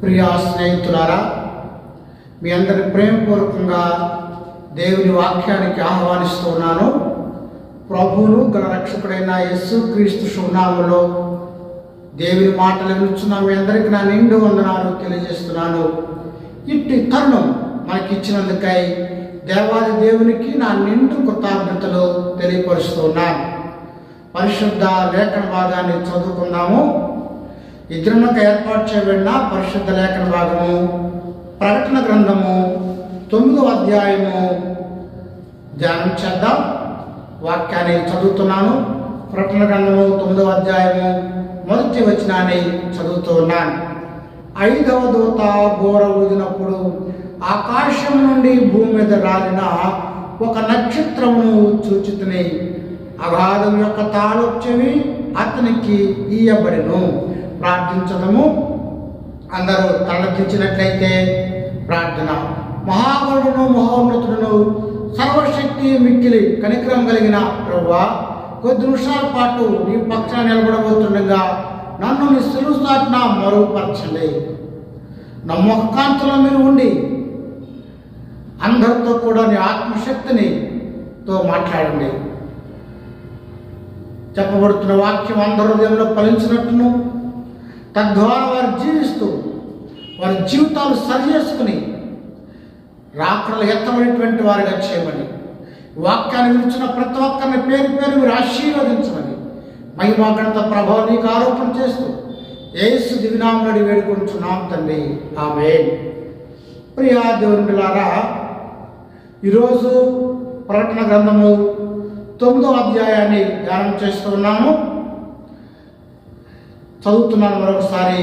ప్రియా స్నేహితులారా, మీ అందరి ప్రేమపూర్వకంగా దేవుని వాక్యానికి ఆహ్వానిస్తున్నాను. ప్రభువును గల రక్షకుడైన యేసుక్రీస్తు శుభనామములో దేవుని మాటలు వినుచున్న మీ అందరికీ నా నిండు వందనాలు తెలియజేస్తున్నాను. ఇట్టి తరుణం మనకిచ్చినందుకై దేవాది దేవునికి నా నిండు కృతజ్ఞతలు తెలియపరుస్తున్నాను. పరిశుద్ధ లేఖన భాగాన్ని చదువుకుందాము. ఇద్దరునకు ఏర్పాటు చేయబడిన పరిశుద్ధ లేఖన భాగము ప్రకటన గ్రంథము 9వ అధ్యాయము ధ్యానం చేద్దాం. వాక్యాన్ని చదువుతున్నాను. ప్రకటన గ్రంథము 9వ అధ్యాయము మొదటి వచనాన్ని చదువుతూ ఉన్నాను. 5వ దూత బోర ఊదినప్పుడు ఆకాశం నుండి భూమి మీద రాలిన ఒక నక్షత్రమును చూచితిని. అగాధం యొక్క తాళపు చెవి అతనికి ఇయ్యబడెను. ప్రార్థించడము. అందరూ తలదించినట్లయితే ప్రార్థన. మహాగణుడును మహోన్నతుడును సర్వశక్తి మిక్కిలి కనికరం కలిగిన ప్రభువా, కొద్ది నిమిషాల పాటు నీ పక్షాన్ని నిలబడబోతుండగా నన్ను నీ సిలువ చాటున మరుగుపరచండి. నమ్మకాంతలో మీరు ఉండి అందరితో కూడా నీ ఆత్మశక్తితో మాట్లాడండి. చెప్పబడుతున్న వాక్యం అందరి హృదయంలో ఫలించినట్టును, తద్వారా వారు జీవిస్తూ వారి జీవితాలు సరి చేసుకుని రాత్రులు ఎత్తబడినటువంటి వారిగా చేయమని, వాక్యాన్ని వినిచిన ప్రతి ఒక్కరిని పేరు పేరు మీరు ఆశీర్వదించమని మహిమాగణత ప్రభావం నీకు ఆరోపణ చేస్తూ యేసు దివినామడి వేడుకుంటున్నాం తండ్రి, ఆమేన్. ప్రియా దేవునిలారా, ఈరోజు ప్రకటన గ్రంథము 9వ అధ్యాయాన్ని ధ్యానం చేస్తూ ఉన్నాము. చదువుతున్నాను మరొకసారి.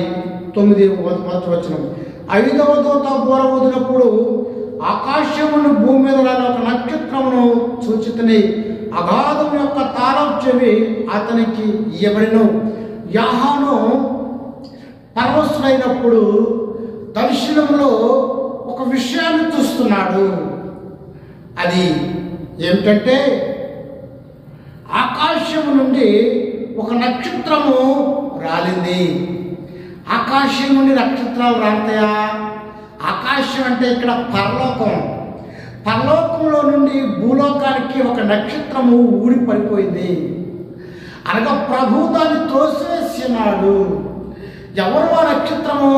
9 మొదటి వచనం. 5వ దూత బోర ఊదినప్పుడు ఆకాశమును భూమి మీద రాని ఒక నక్షత్రమును చూచితిని. అగాధం యొక్క తాళపు చెవి అతనికి ఇయ్యబడెను. యోహాను పరవశుడైనప్పుడు దర్శనంలో ఒక విషయాన్ని చూస్తున్నాడు. అది ఏమిటంటే, ఆకాశం నుండి ఒక నక్షత్రము రాలింది. ఆకాశం నుండి నక్షత్రాలు రాలుతాయా? ఆకాశం అంటే ఇక్కడ పరలోకం. పరలోకంలో నుండి భూలోకానికి ఒక నక్షత్రము ఊడి పడిపోయింది. అనగా ప్రభు దాన్ని తోసివేసినాడు. ఎవరు ఆ నక్షత్రము?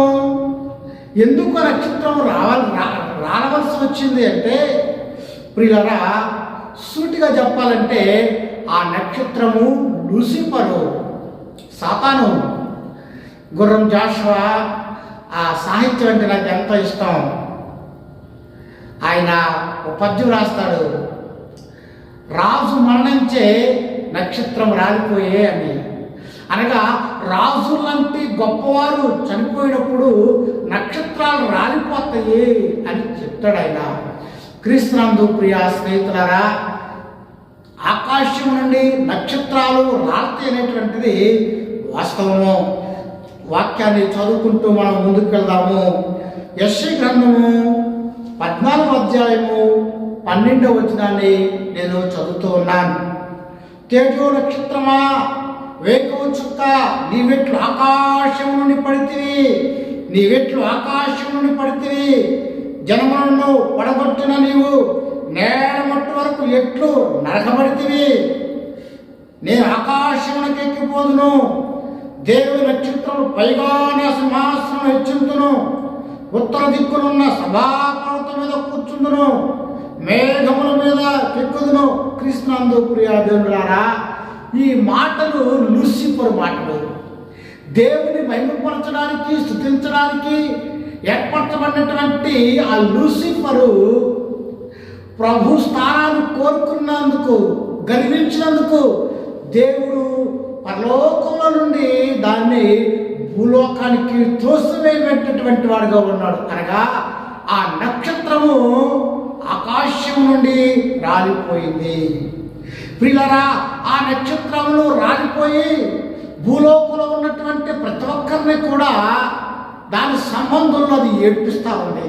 ఎందుకు ఆ నక్షత్రం రాలవలసి వచ్చింది అంటే, ప్రియులారా, సూటిగా చెప్పాలంటే ఆ నక్షత్రము లూసిఫరు, సాతాను. గుర్రం జాషువా ఆ సాహిత్యం అంటే నాకు ఎంతో ఇష్టం. ఆయన ఒక పద్యం రాస్తాడు, రాజు మరణించే నక్షత్రం రాలిపోయే అని. అనగా రాజు లాంటి గొప్పవారు చనిపోయినప్పుడు నక్షత్రాలు రాలిపోతాయి అని చెప్తాడు ఆయన. క్రీస్తునందు ప్రియా స్నేహితులారా, ఆకాశం నుండి నక్షత్రాలు రాలితే అనేటువంటిది వాస్తవము. వాక్యాన్ని చదువుకుంటూ మనం ముందుకు వెళ్దాము. యెషయా గ్రంథము 14వ అధ్యాయము 12వ వచనాన్ని నేను చదువుతూ ఉన్నాను. తేజో నక్షత్రమా, వేకువ చుక్క, నీవెట్లు ఆకాశం నుండి పడితివి, నీవెట్లు ఆకాశం నుండి పడితివి. జనములను పడగొట్టిన నీవు నేల మట్టు వరకు ఎట్లు నరకబడితివి. నేను ఆకాశమునకు ఎక్కిపోదును, దేవుని నక్షత్రములు పైగా నా సింహాసనం హెచ్చింతును, ఉత్తర దిక్కునున్న సభాపర్వతం మీద కూర్చుందును, మేఘముల మీద ఎక్కుదును. కృష్ణందు ప్రియా దేవులారా, ఈ మాటలు లూసిఫర్ మాటలు. దేవుని మహిమపరచడానికి, స్తుతించడానికి ఏర్పరచబడినటువంటి ఆ లూసిఫరు ప్రభు స్థానాన్ని కోరుకున్నందుకు, గర్వించినందుకు దేవుడు పరలోకంలో నుండి దాన్ని భూలోకానికి తోసివేయబెట్టినటువంటి వాడుగా ఉన్నాడు. అనగా ఆ నక్షత్రము ఆకాశం నుండి రాలిపోయింది. ప్రియులారా, ఆ నక్షత్రములు రాలిపోయి భూలోకంలో ఉన్నటువంటి ప్రతి ఒక్కరిని కూడా దాని సంబంధంలో అది ఏడ్పిస్తూ ఉంది.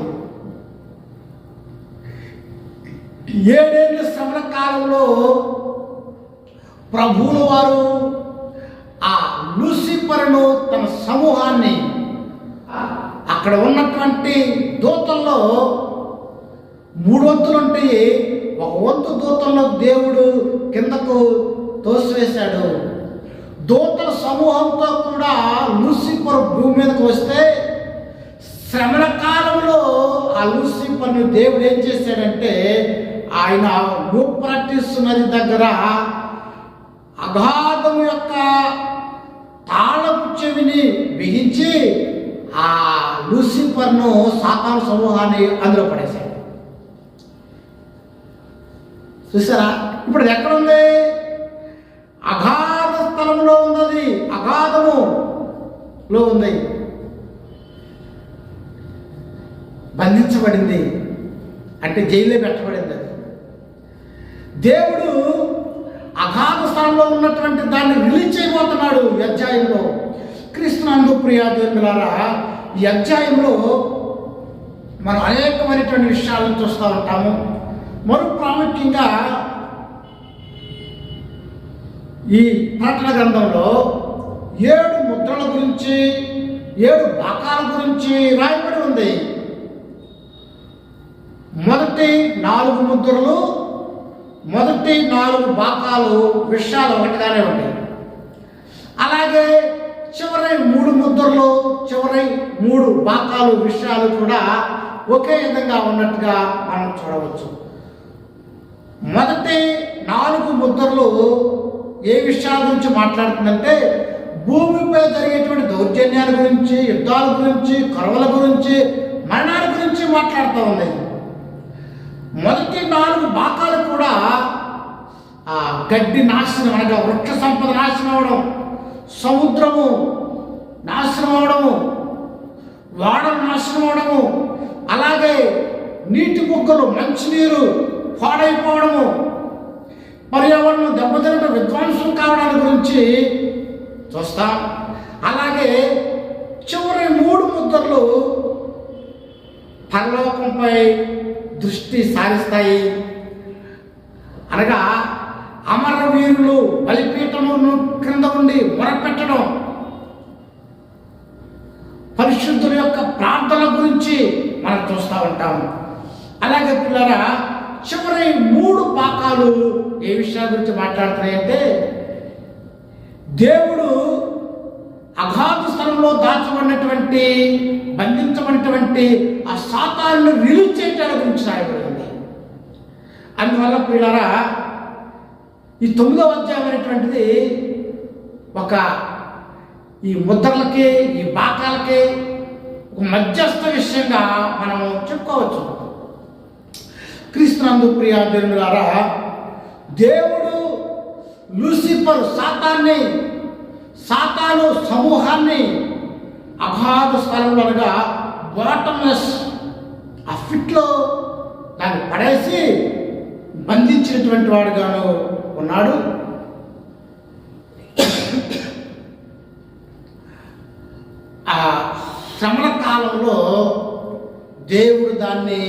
7 ఏళ్ల శ్రమల కాలంలో ప్రభువుల వారు ఆ లూసిఫర్ను తన సమూహాన్ని అక్కడ ఉన్నటువంటి దూతల్లో 3 వంతులు ఉంటాయి. ఒక వంతు దూతల్లో దేవుడు కిందకు తోసివేశాడు. దూతల సమూహంతో కూడా లూసిఫర్ భూమి మీదకు వస్తే శ్రమల కాలంలో ఆ లూసిఫర్ని దేవుడు ఏం చేశాడంటే ఆయన యూఫ్రటీస్ నది దగ్గర అగాధం యొక్క తాళపు చెవిని బిగించి ఆ లూసిఫర్ను సాతాను సమూహాన్ని అందులో పడేశాడు. చూసారా? ఇప్పుడు అది ఎక్కడుంది? అగాధ స్థలంలో ఉన్నది, అగాధములో ఉంది, బంధించబడింది, అంటే జైల్లో పెట్టబడింది. అది దేవుడు అగాధ స్థలంలో ఉన్నటువంటి దాన్ని రిలీజ్ చేయబోతున్నాడు ఈ అధ్యాయంలో. క్రీస్తునందు ప్రియా దేవులారా, ఈ అధ్యాయంలో మనం అనేకమైనటువంటి విషయాలను చూస్తూ ఉంటాము. మరో ప్రాముఖ్యంగా ఈ ప్రకటన గ్రంథంలో 7 ముద్రల గురించి, 7 భాగాల గురించి రాయబడి ఉంది. మొదటి 4 ముద్రలు, మొదటి 4 భాగాలు విషయాలు ఒకటిగానే ఉన్నాయి. అలాగే చివరి 3 ముద్రలు, చివరి 3 భాగాలు విషయాలు కూడా ఒకే విధంగా ఉన్నట్టుగా మనం చూడవచ్చు. మొదటి 4 ముద్రలు ఏ విషయాల గురించి మాట్లాడుతుందంటే భూమిపై జరిగేటువంటి దౌర్జన్యాల గురించి, యుద్ధాల గురించి, కరువుల గురించి, మరణాల గురించి మాట్లాడుతూ ఉంది. మొదటి 4 భాగాలు కూడా గడ్డి నాశనం, అనగా వృక్ష సంపద నాశనం అవడం, సముద్రము నాశనం అవడము, వాడలు నాశనం అవడము, అలాగే నీటి బుగ్గలు, మంచినీరు పాడైపోవడము, పర్యావరణం దెబ్బతినడం, విధ్వంసం కావడాల గురించి చూస్తాం. అలాగే చివరి 3 ముద్రలు పరలోకంపై దృష్టి సారిస్తాయి. అనగా అమరవీరులు బలిపీఠమును క్రింద ఉండి మొరపెట్టడం, పరిశుద్ధుల యొక్క ప్రార్థన గురించి మనం చూస్తూ ఉంటాం. అలాగే పిల్లరా, చివరి 3 భాగాలు ఏ విషయాల గురించి మాట్లాడుతున్నాయంటే దేవుడు అగాధ స్థలంలో దాచబడినటువంటి, బంధించబడినటువంటి ఆ సాతానుని రిలీజ్ చేయడానికి గురించి రాయబడింది. అందువల్ల పిల్లరా, ఈ 9వ అధ్యాయం అనేటువంటిది ఈ ముద్రలకి, ఈ భాగాలకి ఒక మధ్యస్థ విషయంగా మనం చెప్పుకోవచ్చు. క్రీస్తునందు ప్రియా దేవులారా, దేవుడు లూసిఫర్ సాతాను సమూహాన్ని అగాధ స్థలంలో, అనగా బాటమ్లెస్ ఆ ఫిట్లో దాన్ని పడేసి బంధించినటువంటి వాడుగాను ఉన్నాడు. ఆ శ్రమల కాలంలో దేవుడు దాన్ని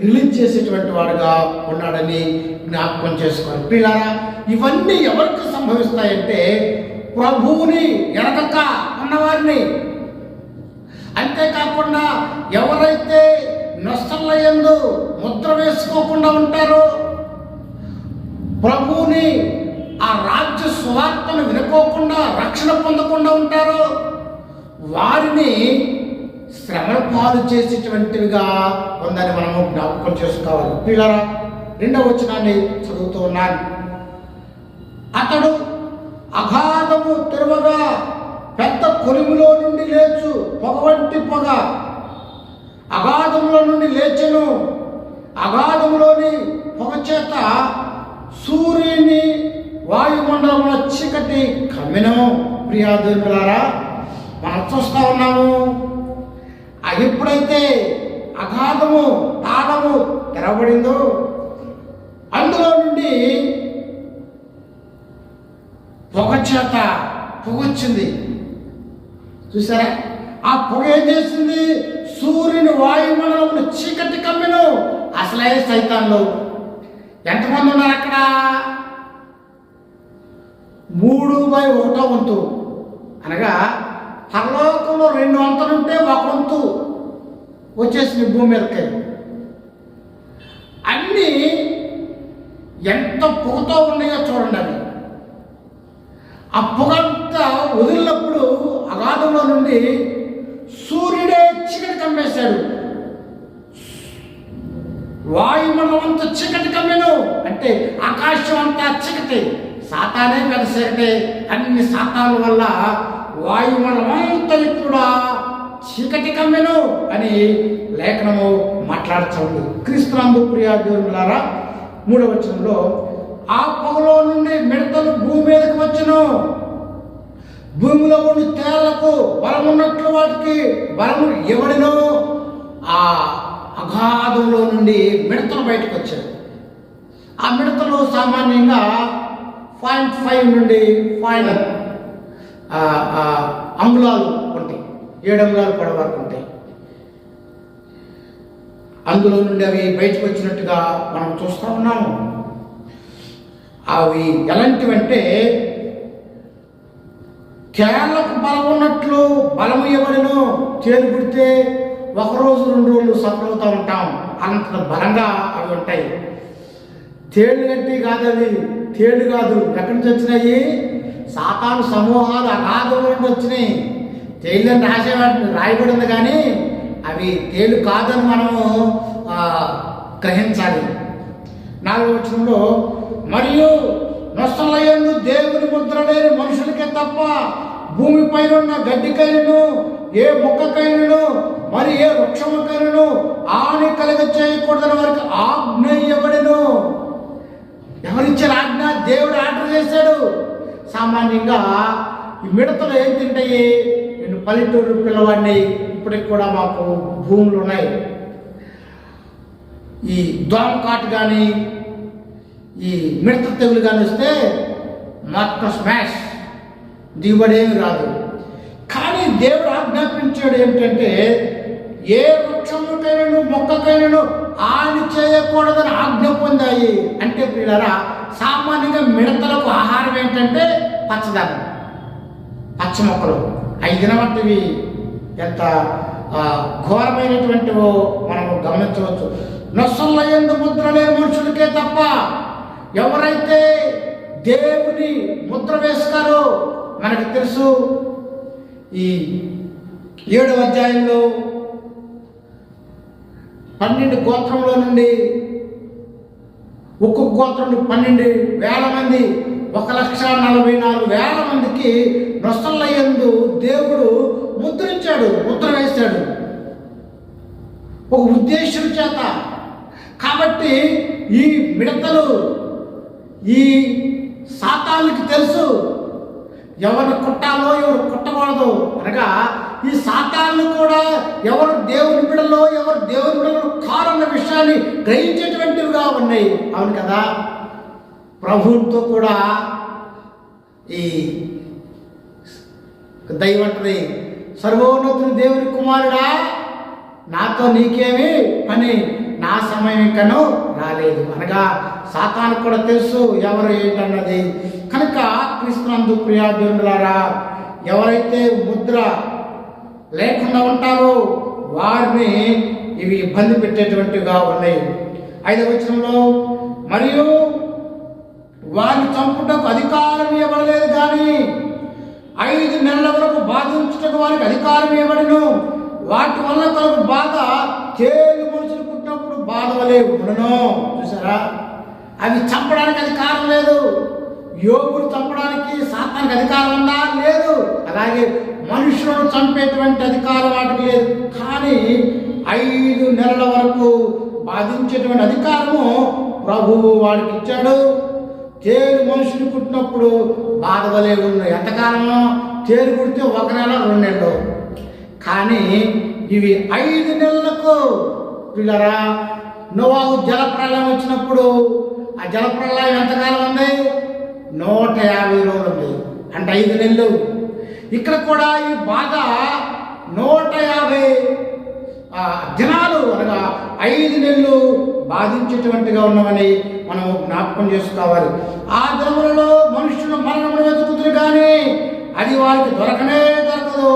రిలీజ్ చేసేటువంటి వాడుగా ఉన్నాడని జ్ఞాపకం చేసుకోవాలి. పిల్లారా, ఇవన్నీ ఎవరికి సంభవిస్తాయంటే ప్రభువుని ఎరగక ఉన్నవారిని, అంతేకాకుండా ఎవరైతే నొస్తల యందు ముద్ర వేసుకోకుండా ఉంటారో, ప్రభువుని ఆ రాజ్య సువార్తను వినుకోకుండా రక్షణ పొందకుండా ఉంటారో వారిని శ్రమల పాలు చేసేటువంటివిగా ఉందని మనము జ్ఞాపకం చేసుకోవాలి. పిల్లరా, 2వ వచనాన్ని చదువుతూ ఉన్నాను. అతడు అగాధము తెరవగా పెద్ద కొలిమిలో నుండి లేచు పొగ వంటి పొగ అగాధంలో నుండి లేచెను. అగాధంలోని పొగ చేత సూర్యుని వాయుమండలంలో చీకటి కమ్మెను. ప్రియాదేవులారా, మనం చూస్తూ ఉన్నాము. ఎప్పుడైతే అగాధము తాళము తెరవబడిందో అందులో నుండి పొగ చేత పొగ వచ్చింది. చూసారా? ఆ పొగ ఏం చేసింది? సూర్యుని వాయుమండలంలో చీకటి కమ్మెను. అసలే సైతాన్లు ఎంతమంది ఉన్నారు అక్కడ? 3/1 వంతు, అనగా పరలోకంలో 2 వంతులుంటే 1 వంతు వచ్చేసింది భూమి మీదకి. అన్నీ ఎంత పొగతో ఉన్నాయో చూడండి. అవి ఆ పొగంతా వదిలినప్పుడు అగాధంలో నుండి సూర్యుడే చీకటి కమ్మేశాడు. వాయుమండలం అంతా చీకటి కమ్మెను, అంటే ఆకాశం అంతా చీకటి. సాతానే పెద్ద చీకటి. అన్ని సాతాల వల్ల వాయుమండలం అంతా కూడా చీకటి కమ్మెను అని లేఖనము మాట్లాడుతుంది. క్రీస్తునందు ప్రియ దేవులారా, 3వ వచనంలో ఆ పొగలో నుండి మిడతలు భూమి మీదకి వచ్చును, భూమిలో ఉండి తేళ్లకు బలమున్నట్లు వాటికి బలము ఇవ్వడిను. ఆ అగాధంలో నుండి మిడతలు బయటకు వచ్చాయి. ఆ మిడతలు సామాన్యంగా 0.5 నుండి 0 అంగుళాలు ఉంటాయి, 7 అంగుళాల పొడవు వరకు ఉంటాయి. అందులో నుండి అవి బయటకు వచ్చినట్టుగా మనం చూస్తూ ఉన్నాము. అవి ఎలాంటివంటే తేళ్లకు బలం ఉన్నట్లు బలము ఇవ్వడను. తేలు కుడితే 1 రోజు 2 రోజులు సఫర్ అవుతూ ఉంటాం, అంత బలంగా అవి ఉంటాయి. తేళ్ళు గట్టి కాదు, అవి తేళ్ళు కాదు. ఎక్కడి నుంచి వచ్చినాయి? సాతాను సమూహాలు అగాధంలో నుండి వచ్చినాయి. తేళ్ళని రాయబడింది, కానీ అవి తేళ్ళు కాదని మనము గ్రహించాలి. 4వ వచనంలో మరియు నొసలయందు దేవుని ముద్ర లేని మనుషులకే తప్ప భూమిపైన ఉన్న గడ్డికైనను ఏ మొక్కకైనను మరి ఏ వృక్షముకైనను హాని కలుగ చేయకూడదని వారికి ఆజ్ఞ ఇవ్వబడెను. ఎవరిచ్చారు ఆజ్ఞ? దేవుడు ఆర్డర్ చేశాడు. సామాన్యంగా ఈ మిడతలు ఏం తింటాయి? నేను పల్లెటూరు పిల్లవాడిని, ఇప్పటికి కూడా మాకు భూములు ఉన్నాయి. ఈ దోమకాటు కానీ ఈ మిడత తెగులు కానీ వస్తే మొత్తం స్మాష్, దిగుబడి ఏమి రాదు. కానీ దేవుడు ఆజ్ఞాపించాడు ఏమిటంటే ఏ వృక్షముకైనను మొక్కకైనను హాని చేయకూడదని ఆజ్ఞ పొందాయి. అంటే పిల్లరా, సామాన్యంగా మిడతలకు ఆహారం ఏంటంటే పచ్చదనం, పచ్చ మొక్కలు. అవి తినవంటివి ఎంత ఘోరమైనటువంటివో మనము గమనించవచ్చు. నొసలయందు ముద్ర లేని మనుషులకే తప్ప ఎవరైతే దేవుని ముద్ర వేస్తారో, మనకు తెలుసు ఈ 7వ అధ్యాయంలో 12 గోత్రంలో నుండి ఒక్కొక్క గోత్రం 12,000 మంది, 1,44,000 మందికి నొసలయందు దేవుడు ముద్రించాడు, ముద్ర వేశాడు ఒక ఉద్దేశం చేత. కాబట్టి ఈ మిడతలు, ఈ సాతానుకి తెలుసు ఎవరిని కుట్టాలో ఎవరు కుట్టకూడదు. అనగా ఈ సాతాను కూడా ఎవరు దేవుని బిడలో ఎవరు దేవుని బిడలో కారన్న విషయాన్ని గ్రహించేటువంటివిగా ఉన్నాయి. అవును కదా? ప్రభువుతో కూడా ఈ దైవంటది, సర్వోన్నతుని దేవుని కుమారుడా, నాతో నీకేమి పని, నా సమయం ఇంకను రాలేదు. అనగా సాతాను కూడా తెలుసు ఎవరు ఏంటన్నది. కనుక క్రీస్తునందు ప్రియా దేవులారా, ఎవరైతే ముద్ర లేకుండా ఉంటారో వారిని ఇవి ఇబ్బంది పెట్టేటువంటివిగా ఉన్నాయి. 5వ వచనంలో మరియు వారిని చంపుటకు అధికారం ఇవ్వబడలేదు, కానీ 5 నెలల వరకు బాధించుటకు వారికి అధికారం ఇవ్వబడను. వాటి వల్ల తనకు బాధ తేలు మనుషులు పుట్టినప్పుడు బాధ వలె ఉండను. చూసారా? అవి చంపడానికి అధికారం లేదు. యోగుడు చంపడానికి సాతానికి అధికారం ఉందా? లేదు. అలాగే మనుషులను చంపేటువంటి అధికారం వాటికి లేదు. కానీ 5 నెలల వరకు బాధించేటువంటి అధికారము ప్రభువు వాడికి ఇచ్చాడు. తేలు మనుషులు పుట్టినప్పుడు బాధ వలె ఉన్నాయి. ఎంతకాలమో? తేలు పుడితే 1 నెల 2 నెలలు. కానీ ఇవి 5 నెలలకు. పిల్లరా, నోవాహు జలప్రలయం వచ్చినప్పుడు ఆ జలప్రలయం ఎంతకాలం ఉంది? 150 రోజులు ఉంది, అంటే 5 నెలలు. ఇక్కడ కూడా ఈ బాధ 150 దినాలు, అనగా 5 నెలలు బాధించేటువంటిగా ఉన్నామని మనం జ్ఞాపకం చేసుకోవాలి. ఆ దినములలో మనుషులు మరణమును వెతుకుతురు, కానీ అది వారికి దొరకనే దొరకదు.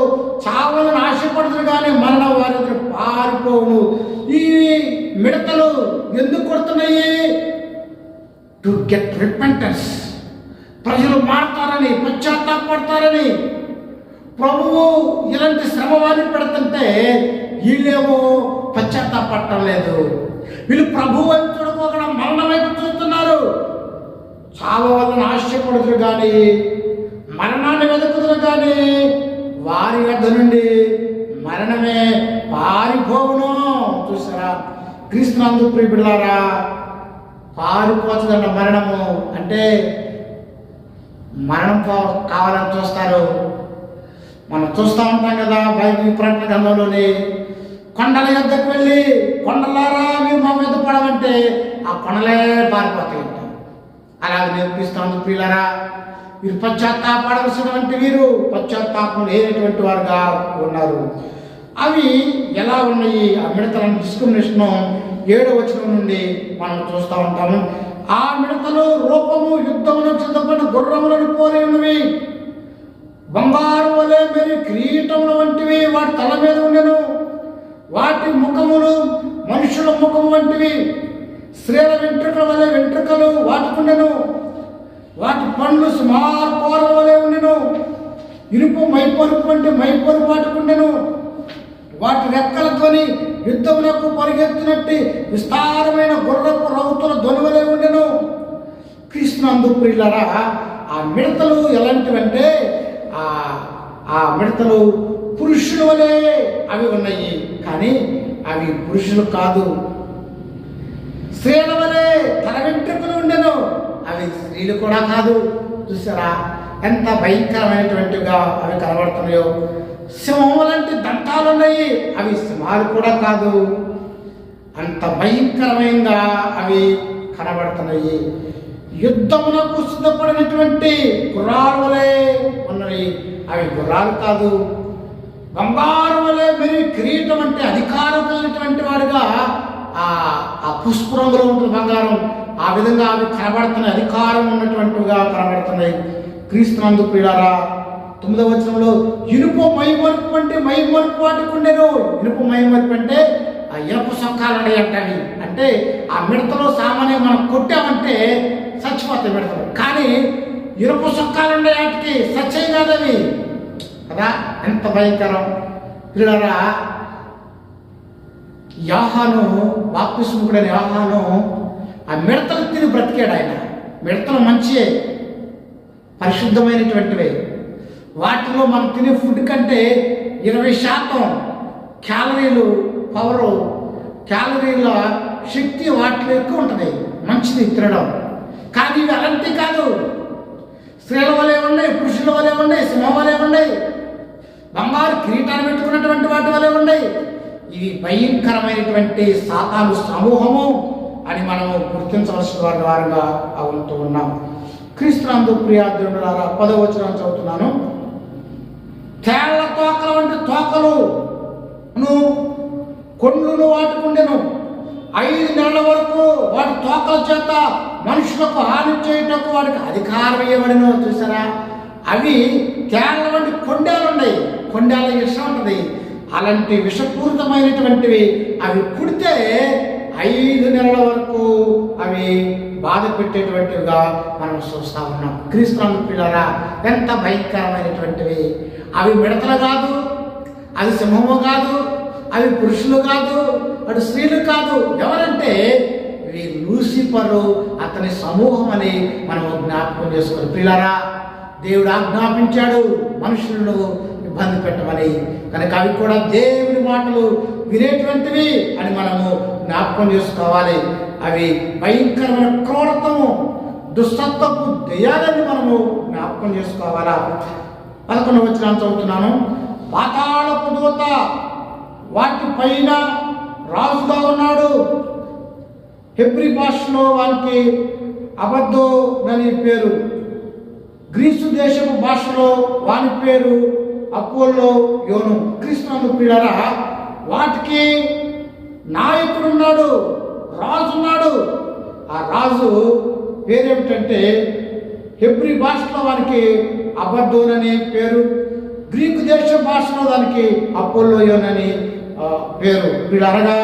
చావలను ఆశపడుతురు, కానీ మరణం వారి పారిపోతుంది. పారిపోవును. ఈ మిడతలు ఎందుకు కొడుతున్నాయి? టు గెట్ రిపెంటెన్స్, ప్రజలు మారుతారని, పశ్చాత్తాపడతారని. ప్రభువు ఇలాంటి శ్రమ వారిని పెడుతుంటే వీళ్ళేమో పశ్చాత్తాపడటం లేదు. వీళ్ళు ప్రభు వైపు చూడకోకుండా మరణం వైపు చూస్తున్నారు. చావవలన ఆశపడుతురు కానీ, మరణాన్ని వెతుకుతురు కానీ వారి వద్ద నుండి మరణమే పారిపోవును. చూసారా, క్రీస్తునందు ప్రియ బిడ్డలారా, పారిపోతుందన్న మరణము. అంటే మరణం కావాలని చూస్తారు. మనం చూస్తూ ఉంటాం కదా బైబిల్ ప్రకటన గ్రంథంలోని, కొండల యొద్దకు వెళ్ళి కొండలారా మీరు మా మీద పడమంటే ఆ కొండలే పారిపోతాయి. అలాగే నేర్పిస్తాను ప్రియులారా, వీరు పశ్చాత్తాపడవలసినటువంటి వీరు పశ్చాత్తాపం లేనటువంటి వారుగా ఉన్నారు. అవి ఎలా ఉన్నాయి? ఆ మిడతల డిస్క్రిమినేషన్ 7వ వచనం నుండి మనం చూస్తూ ఉంటాము. ఆ మిడతలు రూపము యుద్ధములకు సిద్ధపడిన గుర్రములను పోలి ఉన్నవి, బంగారు వలె మెరి కిరీటముల వంటివి వాటి తల మీద ఉండెను. వాటి ముఖములు మనుషుల ముఖము వంటివి, స్త్రీల వెంట్రుకల వలె వెంట్రుకలు వాటికుండెను. వాటి పండ్లు సుమారు కోర వలె ఉండెను. ఇనుపు మైపరుపు వంటి మైపరుపు వాటికుండెను. వాటి రెక్కల ధ్వని యుద్ధమునకు పరిగెత్తినట్టు విస్తారమైన గుర్రపు రౌతుల ధ్వని వలె ఉండెను. క్రీస్తునందు ప్రియులారా, ఆ మిడతలు ఎలాంటివంటే ఆ మిడతలు పురుషుల వలె అవి ఉన్నాయి, కానీ అవి పురుషులు కాదు. స్త్రీల వలె తల వెంట్రుకలు ఉండెను, అవి స్త్రీలు కూడా కాదు. చూసారా ఎంత భయంకరమైనటువంటిగా అవి కనబడుతున్నాయో. సింహం లాంటి దంతాలు ఉన్నాయి, అవి సింహాలు కూడా కాదు. అంత భయంకరమైనగా అవి కనబడుతున్నాయి. యుద్ధమునకు సిద్ధపడినటువంటి గుర్రాల వలె ఉన్నాయి, అవి గుర్రాలు కాదు. బంగారు వలె మరి కిరీటం అంటే అధికారం కలిగినటువంటి వాడుగా ఆ పుష్ప రంగులో ఉంటుంది బంగారం. ఆ విధంగా అవి కనబడుతున్నాయి, అధికారం ఉన్నటువంటివిగా కనబడుతున్నాయి. క్రీస్తునందు ప్రియులారా, 9వ వచనంలో ఇనుపు మైమరుపు అంటే మైమరుపు వాటికుండెను. ఇనుపు మైమరుపు అంటే ఆ ఇనుపు సొక్కాలని అంటవి. అంటే ఆ మిడతలో సామాన్యం మనం కొట్టామంటే చచ్చిపోతాయి మిడతలు, కానీ ఇనుపు సొక్కాలు ఉండే వాటికి సచ్చే కాదవి కదా. ఎంత భయంకరం పిల్లరా. యోహాను బాప్తిస్ముకుడైన యోహాను ఆ మిడతలు తిని బ్రతికాడు. ఆయన మిడతలు మంచియే, పరిశుద్ధమైనటువంటివే. వాటిలో మనం తినే ఫుడ్ కంటే 20% క్యాలరీలు పవరు, క్యాలరీల శక్తి వాటిలో ఎక్కువ ఉంటుంది. మంచిది తినడం. కానీ ఇవి అలాంటివి కాదు. స్త్రీల వలె ఉన్నాయి, పురుషుల వలె ఉన్నాయి, సింహం వలె ఉన్నాయి, బంగారు కిరీటాలు పెట్టుకున్నటువంటి వాటి వలె ఉన్నాయి. ఇవి భయంకరమైనటువంటి సాతాను సమూహము అని మనము గుర్తించవలసిన వారి వారంగా ఉంటూ ఉన్నాం. క్రీస్తునందు ప్రియార్థులారా, 10వ వచనం చదువుతున్నాను. తేళ్ల తోకల వంటి తోకలు కొండ్లను వాటికుండెను. 5 నెలల వరకు వాటి తోకల చేత మనుషులకు హాని చేయటకు వాడికి అధికారం ఇవ్వబడినో. చూసారా, అవి తేళ్ల వంటి కొండేలు ఉన్నాయి. కొండేల విషం ఉంటుంది. అలాంటి విషపూరితమైనటువంటివి అవి కుడితే 5 నెలల వరకు అవి బాధ పెట్టేటువంటివిగా మనం చూస్తూ ఉన్నాం. క్రీస్తునందు ప్రియులారా, ఎంత భయంకరమైనటువంటివి. అవి మిడతలు కాదు, అవి సింహము కాదు, అవి పురుషులు కాదు, అటు స్త్రీలు కాదు. ఎవరంటే ఇవి లూసిఫరు, అతని సమూహం అని మనం జ్ఞాపకం చేసుకోవాలి. ప్రియులారా, దేవుడు ఆజ్ఞాపించాడు మనుషులను ఇబ్బంది పెట్టమని. కనుక అవి కూడా దేవుని మాటలు వినేటువంటివి అని మనము జ్ఞాపకం చేసుకోవాలి. అవి భయంకరమైన క్రూరత్వము, దుస్తత్వపు దెయ్యాలని మనము జ్ఞాపకం చేసుకోవాలా. 11వ వచనం చదువుతున్నాను. పాతాళపు దూత వాటి పైన రాజుగా ఉన్నాడు. హెబ్రీ భాషలో వానికి అబద్దో అని పేరు. గ్రీసు దేశపు భాషలో వాని పేరు అపోల్లో యోను. క్రీస్తునందు ప్రియులారా, వాటికి నాయకుడున్నాడు, రాజున్నాడు. ఆ రాజు పేరేమిటంటే హెబ్రీ భాషలో వానికి అబద్దోన్ అని పేరు, గ్రీకు దేశ భాషలో దానికి అపోల్లో యోన్ అని పేరు. వీళ్ళనగా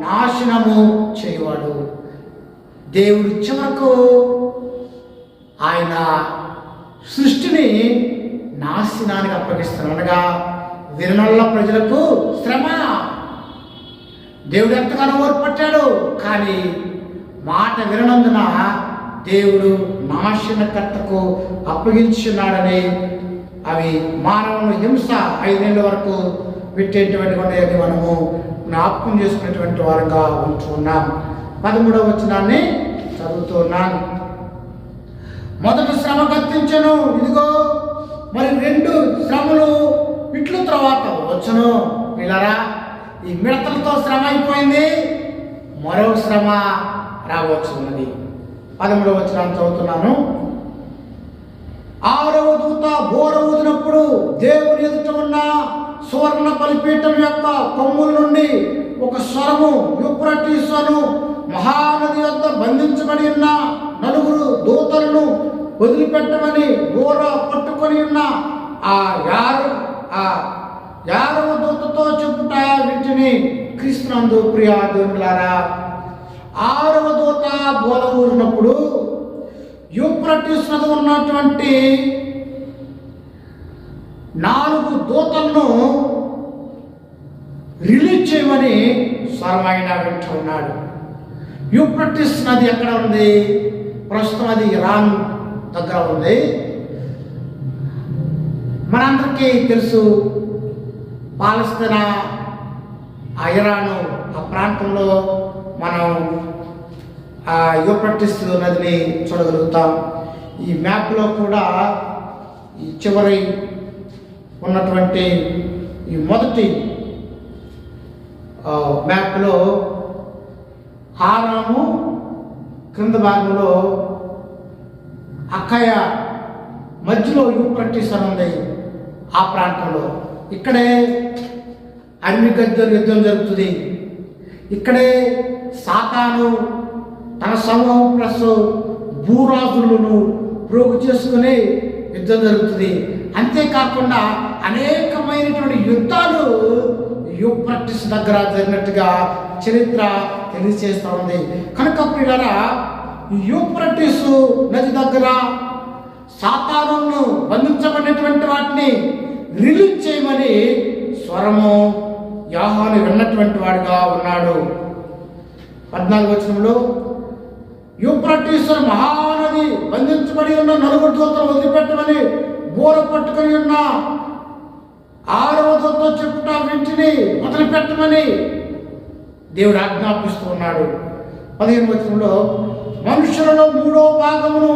నాశనము చేయవాడు. దేవుడు చివరకు ఆయన సృష్టిని నాశనానికి అప్పగిస్తున్నాడు. అనగా విననల్ల ప్రజలకు శ్రమ. దేవుడు ఎంతగానో ఓర్పట్టాడు, కానీ మాట విననందున దేవుడు నాశనకర్తకు అప్పగించున్నాడని అవి మానవుని హింస 5 ఏళ్ళ వరకు పెట్టేటువంటివి మనము జ్ఞాపకం చేసుకునేటువంటి వారంగా ఉంటున్నాం. 13వ వచనాన్ని చదువుతున్నాను. మొదటి శ్రమ గతించెను, ఇదిగో మరి 2 శ్రమలు ఇట్లు తర్వాత వచ్చును. పిల్లరా, ఈ మిడతలతో శ్రమ అయిపోయింది, మరో శ్రమ రావచ్చున్నది. 13వ వచనాన్ని చదువుతున్నాను. 6వ దూత బోర ఊదినప్పుడు దేవుని ఎదుట ఉన్న సువర్ణ బలిపీఠం యొక్క కొమ్ముల నుండి ఒక స్వరము యూఫ్రటీసు మహానది వద్ద బంధించబడి ఉన్న 4 దూతలను వదిలిపెట్టమని బోర పట్టుకొని ఉన్న ఆ 6వ దూతతో చెప్పుట వీటిని క్రీస్తునందు ప్రియ దేవులారా, 6వ దూత బోర ఊరినప్పుడు యూఫ్రటీసు నది ఉన్నటువంటి 4 దూతలను రిలీజ్ చేయమని స్వరమైన వింటున్నాడు. యూఫ్రటీసు నది ఎక్కడ ఉంది? ప్రస్తుతం అది ఇరాన్ దగ్గర ఉంది. మనందరికీ తెలుసు, పాలస్తీనా, ఇరాను ఆ ప్రాంతంలో మనం ఆ యూఫ్రటీసు నదిని చూడగలుగుతాం. ఈ మ్యాప్లో కూడా ఈ చివరి ఉన్నటువంటి ఈ మొదటి మ్యాప్లో హారాము, క్రింద భాగంలో అక్కయ, మధ్యలో యూఫ్రటీసు అని ఉంది. ఆ ప్రాంతంలో ఇక్కడే అర్మిగద్దరు యుద్ధం జరుగుతుంది. ఇక్కడే సాతాను తన సమూహం ప్లస్ భూరాజులను ప్రోగు చేసుకుని యుద్ధం జరుగుతుంది. అంతేకాకుండా అనేకమైనటువంటి యుద్ధాలు యూఫ్రటీసు దగ్గర జరిగినట్టుగా చరిత్ర తెలియజేస్తూ ఉంది. కనుక ప్రియులారా, యూఫ్రటీసు నది దగ్గర సాతానును బంధించబడినటువంటి వాటిని రిలీజ్ చేయమని స్వరము యోహాను విన్నటువంటి వాడుగా ఉన్నాడు. 14వ వచనంలో యూఫ్రటీసు మహానది బంధించబడి ఉన్న 4 దూతలు వదిలిపెట్టమని బోర పట్టుకొని ఉన్న 6వ దూతతో చెప్పుట వీటిని వదిలిపెట్టమని దేవుడు ఆజ్ఞాపిస్తూ ఉన్నాడు. 15వ వచనంలో మనుషులలో 3వ భాగమును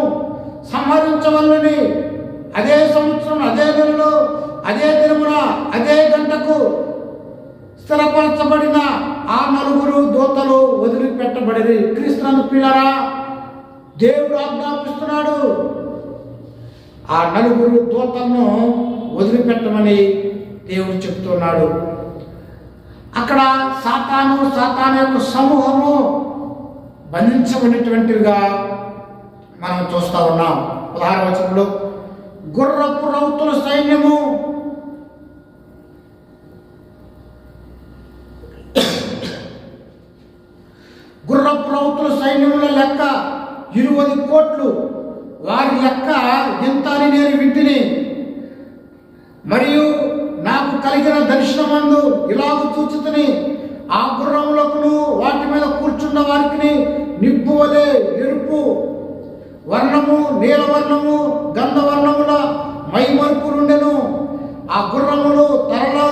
సంహరించవలని అదే సంవత్సరం, అదే నెలలో, అదే దినమున, అదే గంటకు స్థిరపరచబడిన ఆ 4 దూతలు వదిలిపెట్టబడి. క్రీస్తునందు ప్రియులారా, దేవుడు ఆజ్ఞాపిస్తున్నాడు ఆ 4 దూతలను వదిలిపెట్టమని దేవుడు చెప్తున్నాడు. అక్కడ సాతాను యొక్క సమూహము బంధించబడినటువంటివిగా మనం చూస్తూ ఉన్నాం. 16వ వచనంలో గుర్రపు రౌతుల సైన్యము సైన్యముల లెక్క 20 కోట్లు, వారి లెక్క ఎంత అని నేను వింటిని. మరియు నాకు కలిగిన దర్శనమందు ఇలాగ చూచితిని, ఆ గుర్రములకును వాటి మీద కూర్చున్న వారికి నిప్పు వలె ఎరుపు వర్ణము, నీలవర్ణము, గంధవర్ణముల మైమరుపులుండెను. ఆ గుర్రములు తరలు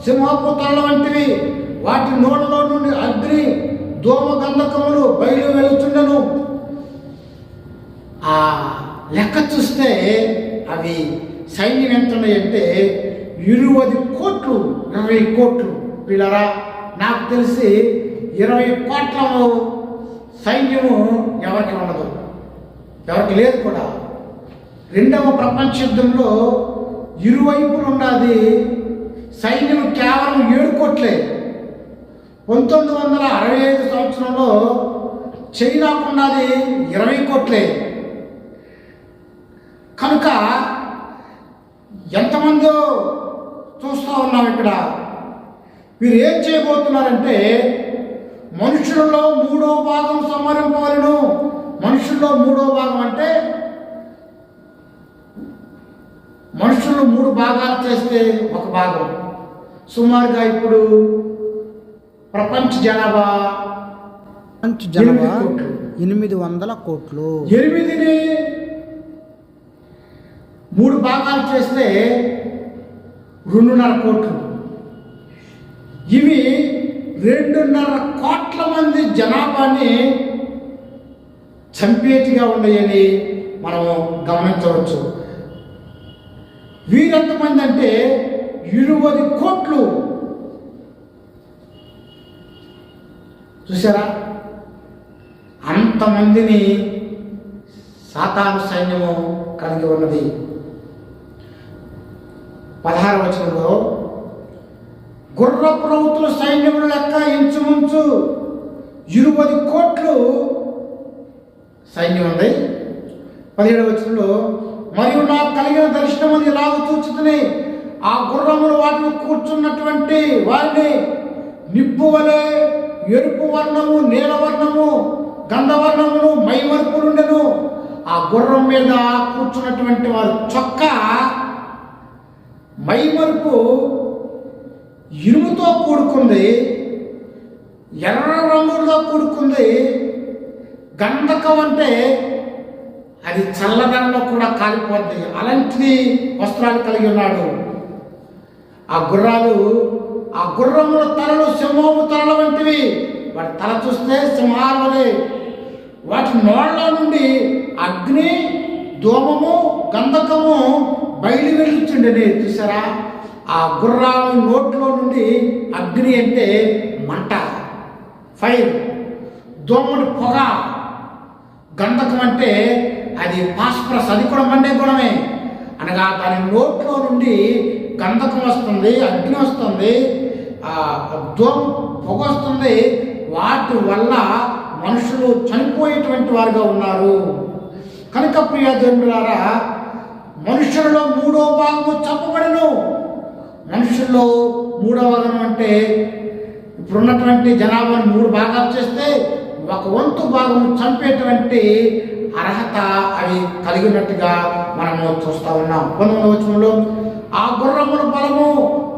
సింహపు తరల వంటివి, వాటి నోళ్ళలో నుండి అగ్ని దోమ గంధకములు బయలు వెళుచుండెను. ఆ లెక్క చూస్తే అవి సైన్యం ఎంత ఉన్నాయంటే 20 కోట్లు, 20 కోట్లు. పిల్లరా, నాకు తెలిసి 20 కోట్ల సైన్యము ఎవరికి ఉండదు, ఎవరికి లేదు కూడా. 2వ ప్రపంచ యుద్ధంలో ఇరువైపులు ఉన్నది సైన్యం కేవలం 7 కోట్లే. 1965 సంవత్సరంలో చైనాకున్నది 20 కోట్లే. కనుక ఎంతమందో చూస్తూ ఉన్నాం ఇక్కడ. వీరు ఏం చేయబోతున్నారంటే మనుషులలో 3వ భాగం సంహరింపవలను. మనుషుల్లో 3వ భాగం అంటే మనుషులు 3 భాగాలు చేస్తే ఒక భాగం. సుమారుగా ఇప్పుడు ప్రపంచ జనాభా 800 కోట్లు. 8ని 3 భాగాలు చేస్తే 2.5 కోట్లు. ఇవి 2.5 కోట్ల మంది జనాభాని చంపేటిగా ఉన్నాయని మనం గమనించవచ్చు. వీరెంతమంది అంటే 20 కోట్లు. చూసారా, అంతమందిని సాతాను సైన్యము కలిగి ఉన్నది. 16వ వచనంలో గుర్రపు రౌతుల సైన్యముల లెక్క ఇంచుమించు 20 కోట్లు సైన్యం ఉంది. 17వ వచనంలో మరియు నాకు కలిగిన దర్శనం అది ఇలాగ చూచుతని ఆ గుర్రములు వాటిని కూర్చున్నటువంటి వారిని నిప్పు వలె ఎరుపు వర్ణము, నీలవర్ణము, గంధవర్ణమును మైమరుపు నుండెను. ఆ గుర్రం మీద కూర్చున్నటువంటి వారు చొక్క మైమరుపు ఇనుముతో కూడుకుంది, ఎర్ర రంగులతో కూడుకుంది. గంధకం అంటే అది చల్లదనంలో కూడా కాలిపోద్ది, అలాంటిది వస్త్రాలు కలిగి ఉన్నాడు. ఆ గుర్రముల తలలు సింహము తలల వంటివి. వాటి తల చూస్తే సింహాల వలె. వాటి నోళ్ళ నుండి అగ్ని, ధూమము, గంధకము బయలు వెలుచుండేది. చూసారా, ఆ గుర్రాల నోట్లో నుండి అగ్ని అంటే మంట, ఫైర్, దోమటి పొగ, గంధకం అంటే అది పాస్పరస్, అది కూడా మండే గుణమే. అనగా దాని నోట్లో నుండి గంధకం వస్తుంది, అగ్ని వస్తుంది, పొగ వస్తుంది. వాటి వల్ల మనుషులు చనిపోయేటువంటి వారుగా ఉన్నారు. కనుక ప్రియ జనులారా, మనుషులలో 3వ భాగము చెప్పబడను. మనుషుల్లో 3వ భాగం అంటే ఇప్పుడున్నటువంటి జనాభాను 3 భాగాలు చేస్తే 1/4 భాగం చంపేటువంటి అర్హత అవి కలిగినట్టుగా మనము చూస్తూ ఉన్నాం. 19వ వచనంలో ఆ గుర్రముల బలము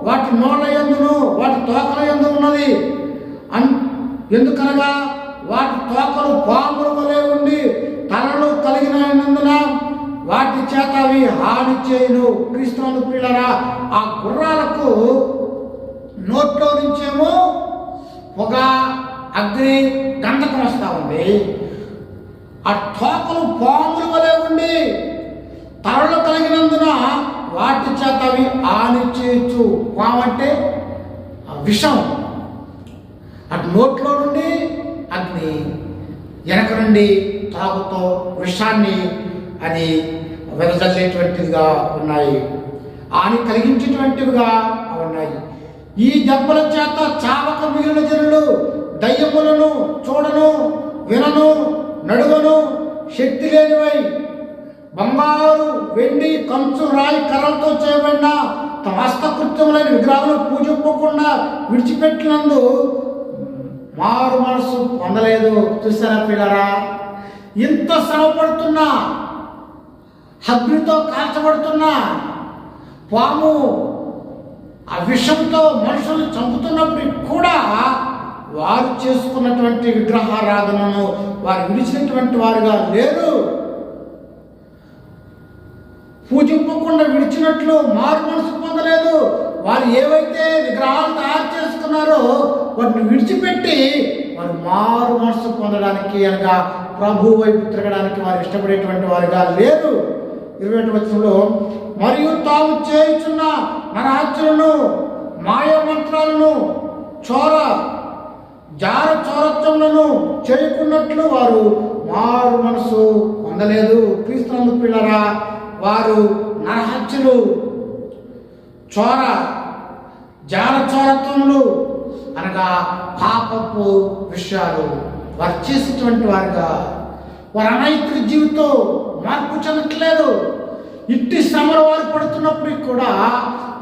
వాటి నోళ్ళ యందును వాటి తోకల యందు ఉన్నది. ఎందుకనగా వాటి తోకలు పాముల వలె ఉండి తలలు కలిగినందున వాటి చేత అవి హాని చేయును. క్రీస్తునందు ప్రియులారా, ఆ గుర్రాలకు నోట్లో నుంచేమో పొగ, అగ్ని, గంధకం వస్తూ ఉంది. ఆ తోకలు పాముల వలె ఉండి తలలు కలిగినందున వాటి చేత అవి హాని చేయొచ్చు. పాము అంటే విషం. అటు నోట్లో నుండి అగ్ని, వెనక నుండి తాగుతో విషాన్ని అది వెదజల్లేటువంటివిగా ఉన్నాయి, హాని కలిగించేటువంటివిగా ఉన్నాయి. ఈ దెబ్బల చేత చావక మిగిలిన జనులు దయ్యములను చూడను, వినను, నడువను, శక్తి లేనివై బంగారు, వెండి, కంచు, రాయి, కర్రలతో చేయబడిన తమ హస్తకృత్యములైన విగ్రహాలను పూజింపకుండా విడిచిపెట్టినందు మారు మనసు పొందలేదు. చూసారా పిల్లరా, ఇంత శ్రమపడుతున్నా, అగ్నితో కాల్చబడుతున్నా, పాము ఆ విషంతో మనుషులు చంపుతున్నప్పుడు కూడా వారు చేసుకున్నటువంటి విగ్రహారాధనను వారు విడిచినటువంటి వారుగా లేరు. పూజింపకుండా విడిచినట్లు మారు మనసు పొందలేదు. వారు ఏవైతే విగ్రహాలు తయారు చేసుకున్నారో వాటిని విడిచిపెట్టి వారు మారు మనసు పొందడానికి, అనగా ప్రభు వైపు తిరగడానికి వారు ఇష్టపడేటువంటి వారుగా లేరు. 21వ వచనంలో మరియు తాము చేయుచున్న నరహత్యలను, మాయ మంత్రాలను, చోరత్వములను చేయకున్నట్లు వారు మారు మనసు పొందలేదు. క్రీస్తునందు పిల్లరా, వారు నరహత్యలు, చోరత్వములు అనగా పాపపు విషయాలు వారు చేసేటువంటి వారుగా, వారు అనైతిక జీవితం మార్పు చెందట్లేదు. ఇట్టి శ్రమలు వారు పడుతున్నప్పటికీ కూడా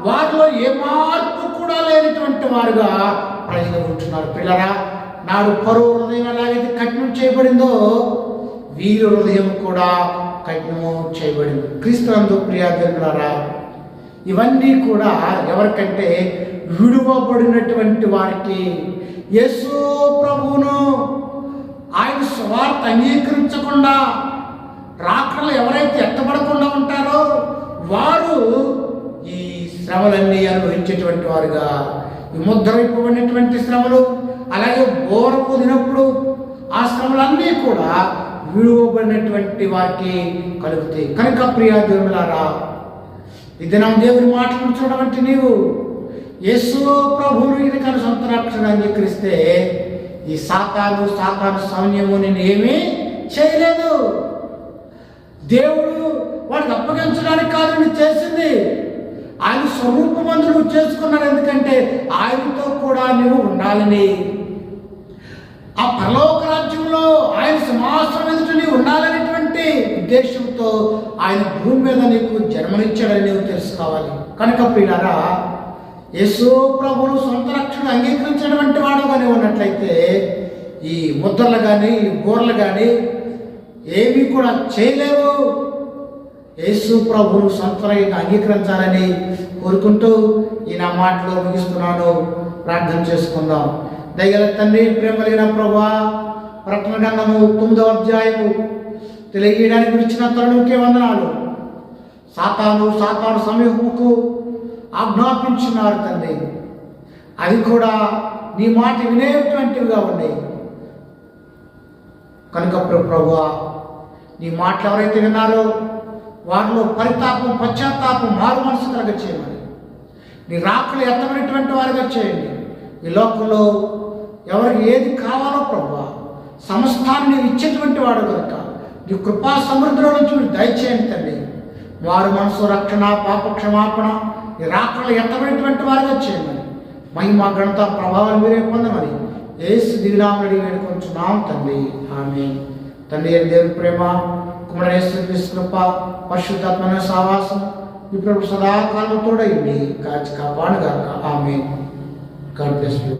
వారిలో ఏ మార్పు కూడా లేనటువంటి వారుగా ప్రజలు ఉంటున్నారు. పిల్లరా, నాడు పరో హృదయం ఎలాగైతే కఠినం చేయబడిందో వీరి హృదయం కూడా కఠినము చేయబడింది. క్రీస్తునందు ప్రియ దేవులారా, ఇవన్నీ కూడా ఎవరికంటే విడువబడినటువంటి వారికి, యేసు ప్రభువును ఆయన స్వార్థ అంగీకరించకుండా రాకడలు ఎవరైతే ఎత్తబడకుండా ఉంటారో వారు ఈ శ్రమలన్నీ అనుభవించేటువంటి వారుగా, ఈ ముద్రవిప్పబడినటువంటి శ్రమలు, అలాగే బోర ఊదినప్పుడు ఆ శ్రమలన్నీ కూడా విడువబడినటువంటి వారికి కలుగుతాయి. కనుక ప్రియ దేవులారా, ఈ దినం దేవుని మాటలను చూడబట్టి నీవు యేసు ప్రభువును ఇది కను సొంత రక్షణ అంగీకరిస్తే ఈ సాతాను సైన్యము నేను ఏమీ చేయలేదు. దేవుడు వాడికి అప్పగించడానికి కాదు నువ్వు చేసింది, ఆయన స్వరూపమందు నువ్వు చేసుకున్నాడు. ఎందుకంటే ఆయనతో కూడా నువ్వు ఉండాలని, ఆ పరలోక రాజ్యంలో ఆయన సింహాసనం ఎదుట నీవు ఉండాలనేటువంటి ఉద్దేశంతో ఆయన భూమి మీద నీకు జన్మనిచ్చాడని నీవు తెలుసుకోవాలి. కనుక ప్రియులారా, యేసు ప్రభువును సొంత రక్షణ అంగీకరించినటువంటి వాడుగానే ఉన్నట్లయితే ఈ ముద్రలు కానీ ఈ బోర్లు కానీ ఏమీ కూడా చేయలేవు. యేసు ప్రభువును సొంతంగా అంగీకరించాలని కోరుకుంటూ ఈ నా మాటలో ముగిస్తున్నాను. ప్రార్థన చేసుకుందాం. దయగల తండ్రి, ప్రేమ కలిగిన ప్రభువా, ప్రకటన గ్రంథము 9వ అధ్యాయము తెలియజేయడానికి ఇచ్చిన తరుణంకే వందనాలు. సాతాను సమూహముకు ఆజ్ఞాపించున్నారు తండ్రి, అవి కూడా నీ మాట వినేటువంటివిగా ఉన్నాయి. కనుక ప్రభువా, నీ మాటలు ఎవరైతే విన్నారో వారిలో పరితాపం, పశ్చాత్తాపం, మారు మనసు కలగ చేయమని, నీ రాకలు ఎత్తబడినటువంటి వారిగా చేయండి. ఈ లోకంలో ఎవరికి ఏది కావాలో ప్రభువా, సమస్తాన్ని నీవు ఇచ్చేటువంటి వాడు కనుక నీ కృపా సమృద్ధిలో నుంచి మీరు దయచేయండి తండ్రి. వారు మనసు రక్షణ, పాప క్షమాపణ, ఈ రాకలు ఎత్తబడినటువంటి వారిగా చేయమని, మహిమ ఘనత ప్రభావాలు మీరే పొందమని యేసు దివినామడి వేడుకొంచున్నాం తండ్రి. ఆమేన్. తండ్రి దేవుని ప్రేమ, కుమారుడు యేసు కృప, పరిశుద్ధాత్మ సహవాసం ఇప్పుడు సదాకాలం తోడైంది, కాచి కాపాడుగాక. ఆమేన్. God bless you.